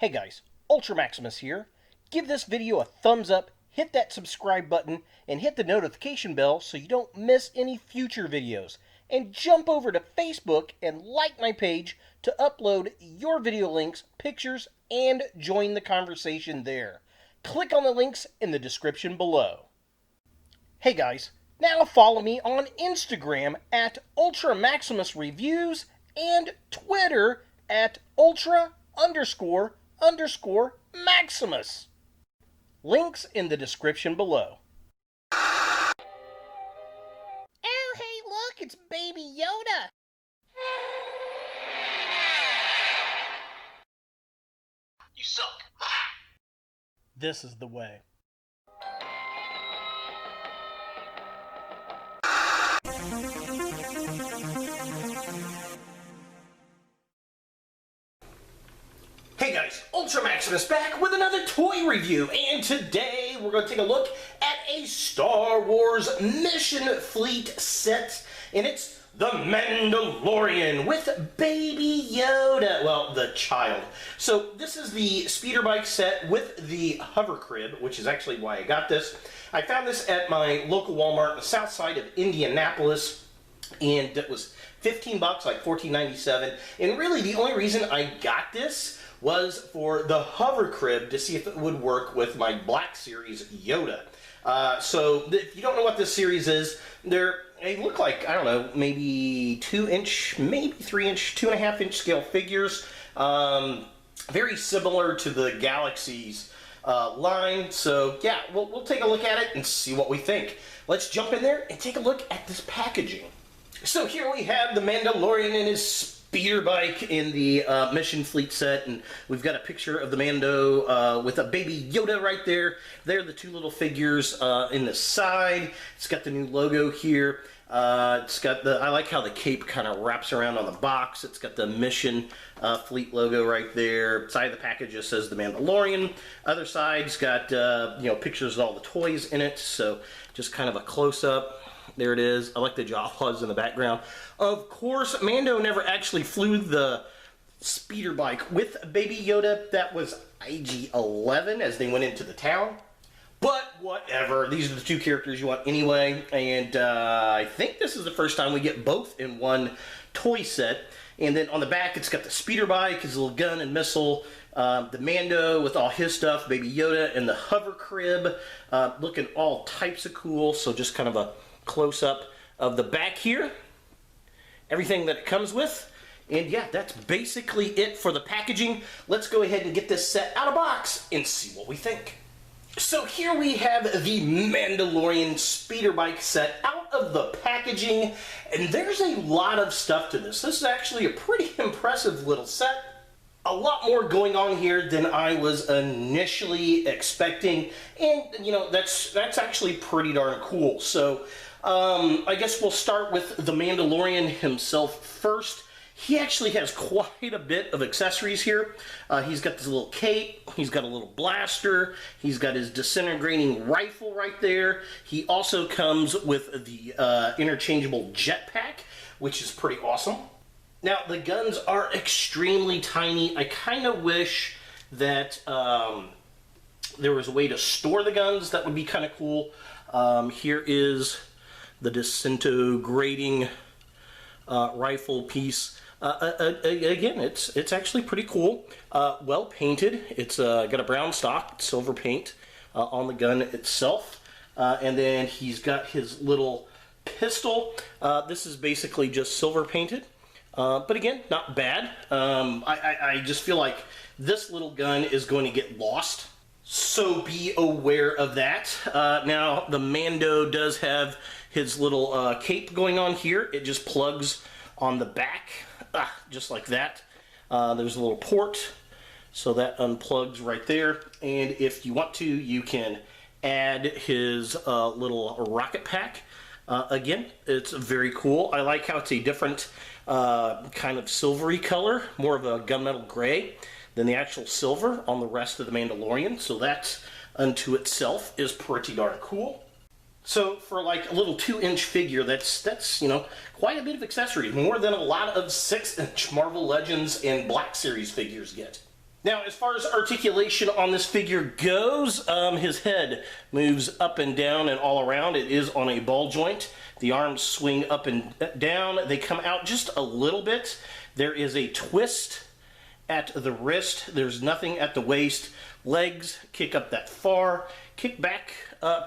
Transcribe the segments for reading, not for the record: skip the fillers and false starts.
Hey guys, Ultra Maximus here. Give this video a thumbs up, hit that subscribe button, and hit the notification bell so you don't miss any future videos. And jump over to Facebook and like my page to upload your video links, pictures, and join the conversation there. Click on the links in the description below. Hey guys, now follow me on Instagram at Ultra Maximus Reviews and Twitter at Ultra__Maximus. Links in the description below. Oh, hey, look, it's Baby Yoda. You suck. This is the way. Hey guys, Ultra Maximus back with another toy review, and today we're going to take a look at a Star Wars Mission Fleet set, and it's the Mandalorian with Baby Yoda, well, the child. So this is the speeder bike set with the hover crib, which is actually why I got this. I found this at my local Walmart on the south side of Indianapolis, and it was 15 bucks, like $14.97, and really the only reason I got this was for the hover crib to see if it would work with my Black Series Yoda. So if you don't know what this series is, they look like, I don't know, maybe 2-inch, maybe 3-inch, 2.5-inch scale figures. Very similar to the Galaxy's line. So yeah, we'll take a look at it and see what we think. Let's jump in there and take a look at this packaging. So here we have the Mandalorian in his speeder bike in the Mission Fleet set, and we've got a picture of the Mando with a Baby Yoda right there. There are the two little figures in the side. It's got the new logo here. It's got the, I like how the cape kind of wraps around on the box. It's got the Mission Fleet logo right there. Side of the package just says the Mandalorian. Other side's got pictures of all the toys in it. So just kind of a close-up. There it is. I like the Jawas in the background. Of course, Mando never actually flew the speeder bike with Baby Yoda. That was IG-11 as they went into the town. But whatever. These are the two characters you want anyway. And I think this is the first time we get both in one toy set. And then on the back, it's got the speeder bike, his little gun and missile. The Mando with all his stuff, Baby Yoda, and the hover crib. Looking all types of cool. So just kind of a close-up of the back here, everything that it comes with, and yeah, that's basically it for the packaging. Let's go ahead and get this set out of box and see what we think. So here we have the Mandalorian speeder bike set out of the packaging, and there's a lot of stuff to this. This is actually a pretty impressive little set. A lot more going on here than I was initially expecting, and that's actually pretty darn cool. So I guess we'll start with the Mandalorian himself first. He actually has quite a bit of accessories here. He's got this little cape, he's got a little blaster, he's got his disintegrating rifle right there. He also comes with the interchangeable jetpack, which is pretty awesome. Now, the guns are extremely tiny. I kind of wish that there was a way to store the guns. That would be kind of cool. Here is the disintegrating rifle piece. Again, it's actually pretty cool. Well painted. It's got a brown stock, silver paint on the gun itself. And then he's got his little pistol. This is basically just silver painted. But again, not bad. I just feel like this little gun is going to get lost. So be aware of that. Now, the Mando does have his little cape going on here. It just plugs on the back, just like that. There's a little port, so that unplugs right there. And if you want to, you can add his little rocket pack. Again, it's very cool. I like how it's a different kind of silvery color, more of a gunmetal gray than the actual silver on the rest of the Mandalorian. So that unto itself is pretty darn cool. So for like a little 2-inch figure, that's quite a bit of accessories, more than a lot of 6-inch Marvel Legends and Black Series figures get. Now, as far as articulation on this figure goes, his head moves up and down and all around. It is on a ball joint. The arms swing up and down. They come out just a little bit. There is a twist at the wrist. There's nothing at the waist. Legs kick up that far, kick back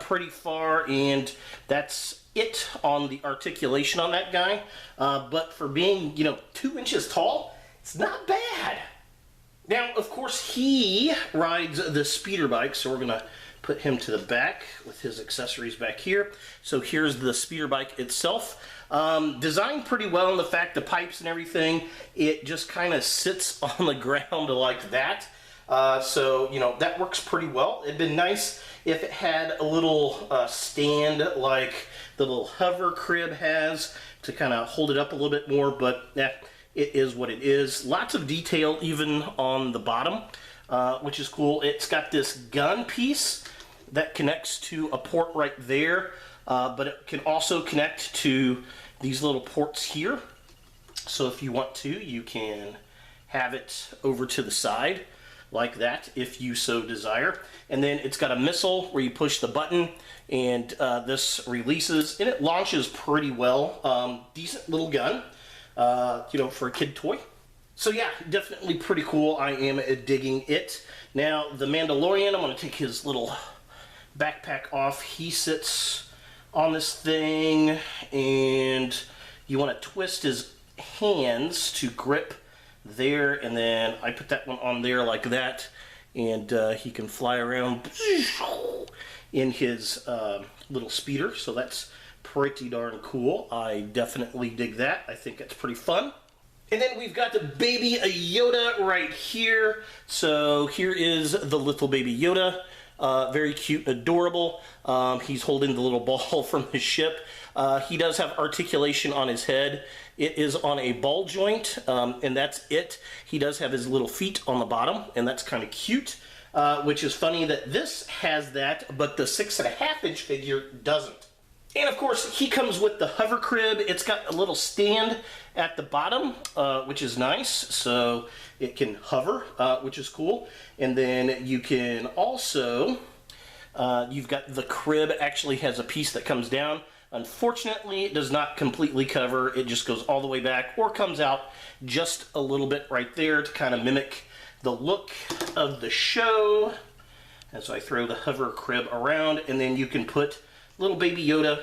pretty far, and that's it on the articulation on that guy. But for being, 2 inches tall, it's not bad. Now, of course, he rides the speeder bike, so we're going to put him to the back with his accessories back here. So here's the speeder bike itself. Designed pretty well in the fact the pipes and everything, it just kind of sits on the ground like that. So, that works pretty well. It'd been nice if it had a little stand like the little hover crib has to kind of hold it up a little bit more, but it is what it is. Lots of detail even on the bottom, which is cool. It's got this gun piece that connects to a port right there, but it can also connect to these little ports here. So if you want to, you can have it over to the side like that if you so desire. And then it's got a missile where you push the button and this releases, and it launches pretty well. Decent little gun, for a kid toy. So yeah, definitely pretty cool. I am digging it. Now the Mandalorian, I'm going to take his little backpack off. He sits on this thing, and you want to twist his hands to grip there, and then I put that one on there like that, and he can fly around in his little speeder, so that's pretty darn cool. I definitely dig that. I think it's pretty fun. And then we've got the baby Yoda right here. So here is the little baby Yoda. Very cute and adorable. He's holding the little ball from his ship. He does have articulation on his head. It is on a ball joint, and that's it. He does have his little feet on the bottom, and that's kind of cute, which is funny that this has that, but the 6.5-inch figure doesn't. And of course, he comes with the hover crib. It's got a little stand at the bottom, which is nice, so it can hover, which is cool. And then you can also, you've got the crib actually has a piece that comes down. Unfortunately, it does not completely cover. It just goes all the way back or comes out just a little bit right there to kind of mimic the look of the show. And so I throw the hover crib around, and then you can put little baby Yoda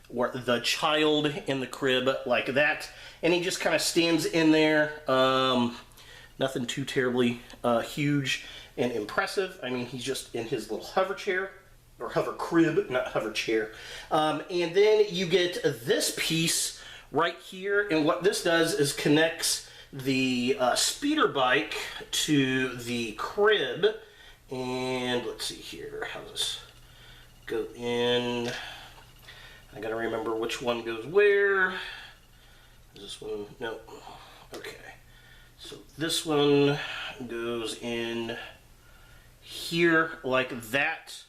or the child in the crib like that, and he just kind of stands in there. Nothing too terribly huge and impressive. I mean, he's just in his little hover chair, or hover crib, not hover chair. And then you get this piece right here, and what this does is connects the speeder bike to the crib. And let's see here, how does this go in? I gotta remember which one goes where. Is this one? No. Okay. So this one goes in here like that,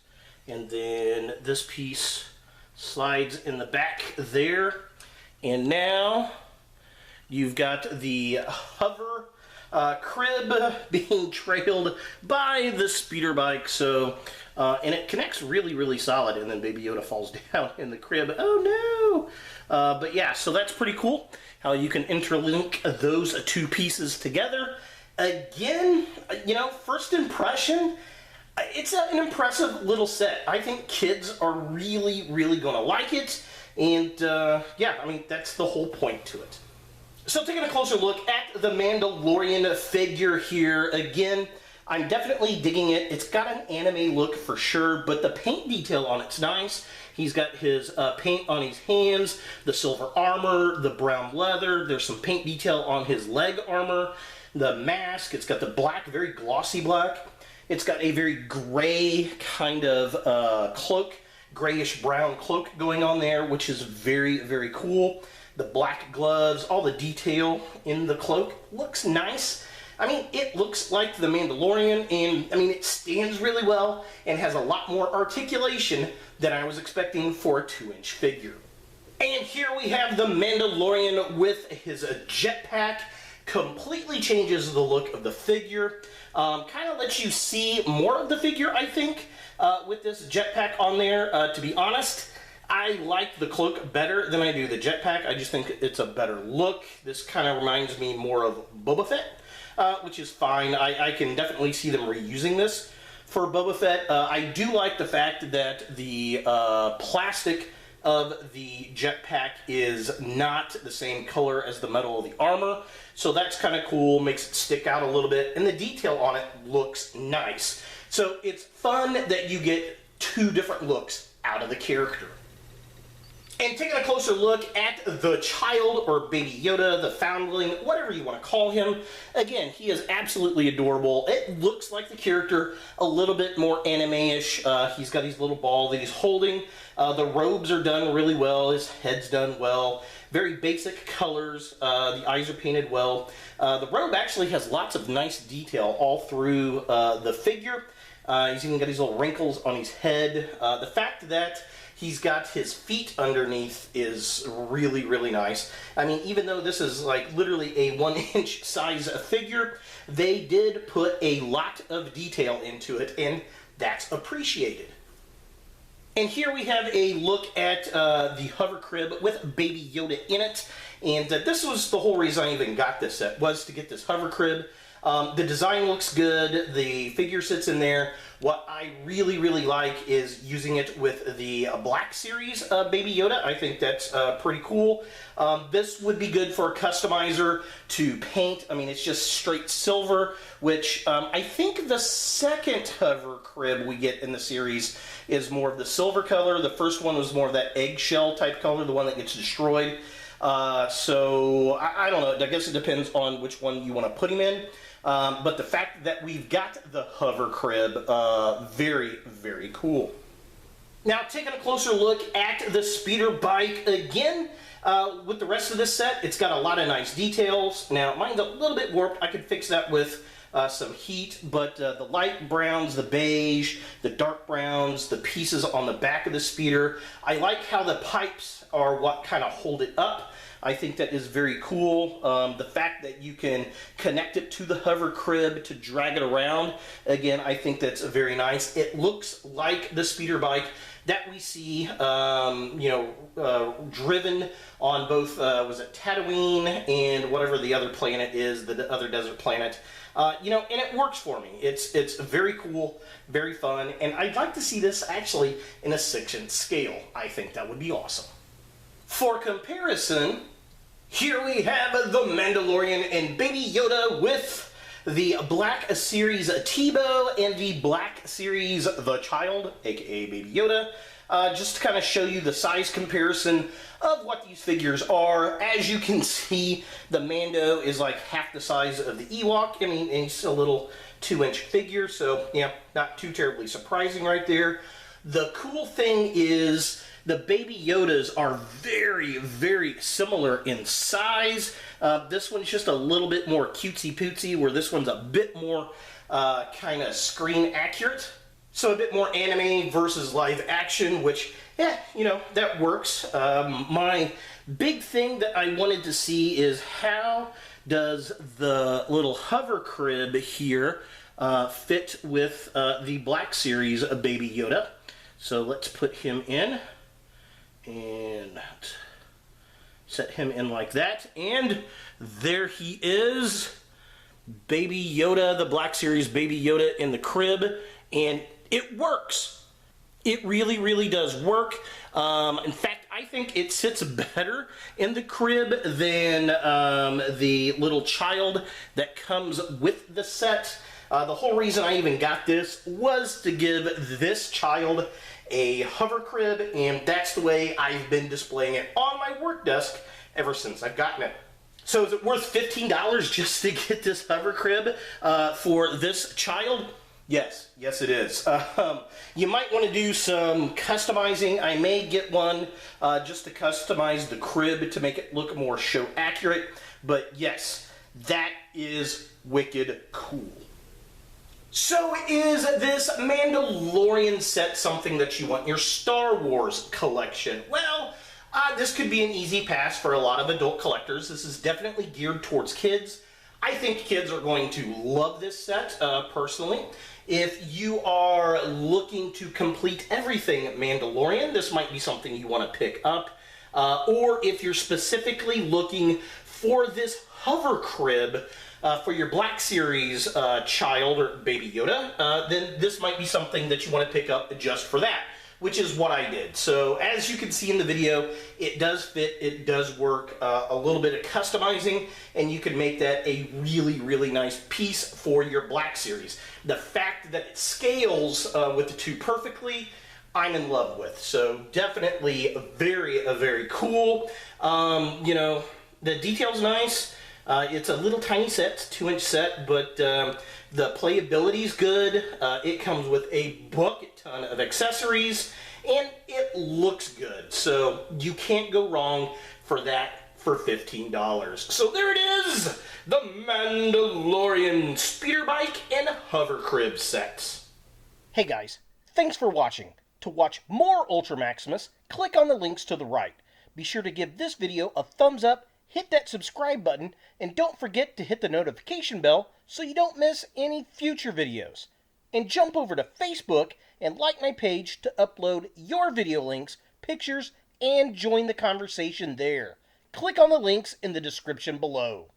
and then this piece slides in the back there. And now you've got the hover crib being trailed by the speeder bike. So and it connects really, really solid, and then Baby Yoda falls down in the crib. Oh no! But yeah, so that's pretty cool how you can interlink those two pieces together. Again, first impression, it's an impressive little set. I think kids are really, really going to like it, and yeah, I mean, that's the whole point to it. So taking a closer look at the Mandalorian figure here, again, I'm definitely digging it. It's got an anime look for sure, but the paint detail on it's nice. He's got his paint on his hands, the silver armor, the brown leather. There's some paint detail on his leg armor, the mask. It's got the black, very glossy black. It's got a very gray kind of cloak, grayish brown cloak going on there, which is very, very cool. The black gloves, all the detail in the cloak looks nice. I mean, it looks like the Mandalorian, and I mean, it stands really well and has a lot more articulation than I was expecting for a 2-inch figure. And here we have the Mandalorian with his jetpack. completely changes the look of the figure. Kind of lets you see more of the figure, I think, with this jetpack on there. To be honest, I like the cloak better than I do the jetpack. I just think it's a better look. This kind of reminds me more of Boba Fett, which is fine. I can definitely see them reusing this for Boba Fett. I do like the fact that the plastic of the jetpack is not the same color as the metal of the armor, so that's kind of cool, makes it stick out a little bit, and the detail on it looks nice. So it's fun that you get two different looks out of the character. And taking a closer look at the child, or Baby Yoda, the foundling, whatever you want to call him, again, he is absolutely adorable. It looks like the character a little bit more anime-ish. He's got his little ball that he's holding. The robes are done really well. His head's done well. Very basic colors. The eyes are painted well. The robe actually has lots of nice detail all through the figure. He's even got these little wrinkles on his head. The fact that he's got his feet underneath is really, really nice. I mean, even though this is like literally a 1-inch size figure, they did put a lot of detail into it, and that's appreciated. And here we have a look at the hover crib with Baby Yoda in it. And this was the whole reason I even got this set, was to get this hover crib. The design looks good, the figure sits in there. What I really, really like is using it with the Black Series Baby Yoda. I think that's pretty cool. This would be good for a customizer to paint. I mean, it's just straight silver, which I think the second hover crib we get in the series is more of the silver color. The first one was more of that eggshell type color, the one that gets destroyed. So I don't know. I guess it depends on which one you want to put him in. But the fact that we've got the hover crib, very, very cool. Now, taking a closer look at the speeder bike again, with the rest of this set, it's got a lot of nice details. Now, mine's a little bit warped. I could fix that with some heat, but the light browns, the beige, the dark browns, the pieces on the back of the speeder, I like how the pipes are what kind of hold it up. I think that is very cool. The fact that you can connect it to the hover crib to drag it around, again, I think that's very nice. It looks like the speeder bike that we see, driven on both, was it Tatooine and whatever the other planet is, the other desert planet. And it works for me. It's very cool, very fun, and I'd like to see this actually in a 6-inch scale. I think that would be awesome. For comparison, here we have the Mandalorian and Baby Yoda with the Black Series Tebow and the Black Series The Child, aka Baby Yoda. Just to kind of show you the size comparison of what these figures are. As you can see, the Mando is like half the size of the Ewok. I mean, it's a little 2-inch figure, so yeah, not too terribly surprising right there. The cool thing is the Baby Yodas are very, very similar in size. This one's just a little bit more cutesy-pootsy, where this one's a bit more kind of screen accurate. So a bit more anime versus live action, which, yeah, that works. My big thing that I wanted to see is how does the little hover crib here fit with the Black Series of Baby Yoda. So let's put him in and set him in like that. And there he is, Baby Yoda, the Black Series Baby Yoda in the crib. And it works. It really, really does work. In fact, I think it sits better in the crib than the little child that comes with the set. The whole reason I even got this was to give this child a hover crib, and that's the way I've been displaying it on my work desk ever since I've gotten it. So is it worth $15 just to get this hover crib for this child? Yes, yes it is. You might want to do some customizing. I may get one just to customize the crib to make it look more show accurate. But yes, that is wicked cool. So is this Mandalorian set something that you want in your Star Wars collection? Well, this could be an easy pass for a lot of adult collectors. This is definitely geared towards kids. I think kids are going to love this set, personally. If you are looking to complete everything Mandalorian, this might be something you want to pick up. Or if you're specifically looking for this hover crib for your Black Series child or baby Yoda, then this might be something that you want to pick up just for that, which is what I did. So as you can see in the video, it does fit, it does work, a little bit of customizing, and you can make that a really, really nice piece for your Black Series. The fact that it scales with the two perfectly, I'm in love with. So definitely very cool. You know, the detail's nice. It's a little tiny set, 2-inch set, but the playability's good. It comes with a bucket ton of accessories, and it looks good. So you can't go wrong for that for $15. So there it is, the Mandalorian speeder bike and hover crib sets. Hey guys, thanks for watching. To watch more Ultra Maximus, click on the links to the right. Be sure to give this video a thumbs up, hit that subscribe button, and don't forget to hit the notification bell so you don't miss any future videos. And jump over to Facebook and like my page to upload your video links, pictures, and join the conversation there. Click on the links in the description below.